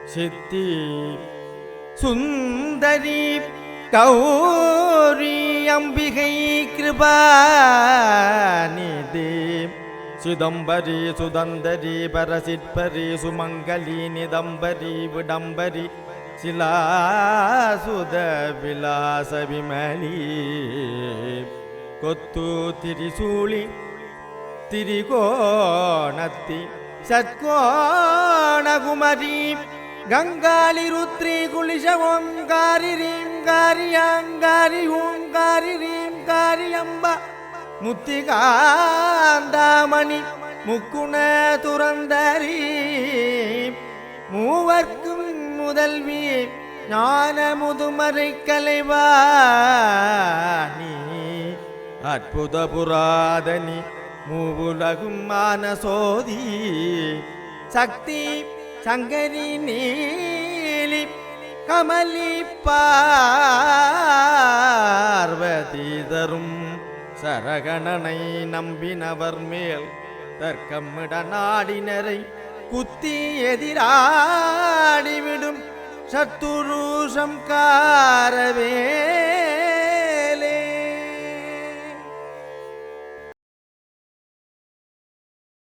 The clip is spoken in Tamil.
சித்தி சுந்தரி கௌரி அம்பிகை கிருபாநிதி சிதம்பரி சுதந்தரி பரசிற்பரி சுமங்கலி நிதம்பரி விடம்பரி சிலாசுத விலாச விமலி கொத்து திரிசூலி திரிகோணத்தி சத்கோணகுமரி கங்காளி ருத்ரி குலிஷ ஓங்காரி ரீங்காரி ஆங்காரி ஓங்காரி ரீங்காரி அம்பா முத்திகாந்தாமணி முக்குண துரந்தரி மூவர்க்கும் முதல்வி ஞான முதுமறை கலைவாணி அற்புத புராதனி மூவுலகும் மானசோதி சக்தி சங்கரி நீலி கமலி பார்வதி தரும் சரகணனை நம்பினவர் மேல் தர்க்கமிட நாடினரை குத்தி எதிராடிவிடும் சத்துரு சம்கார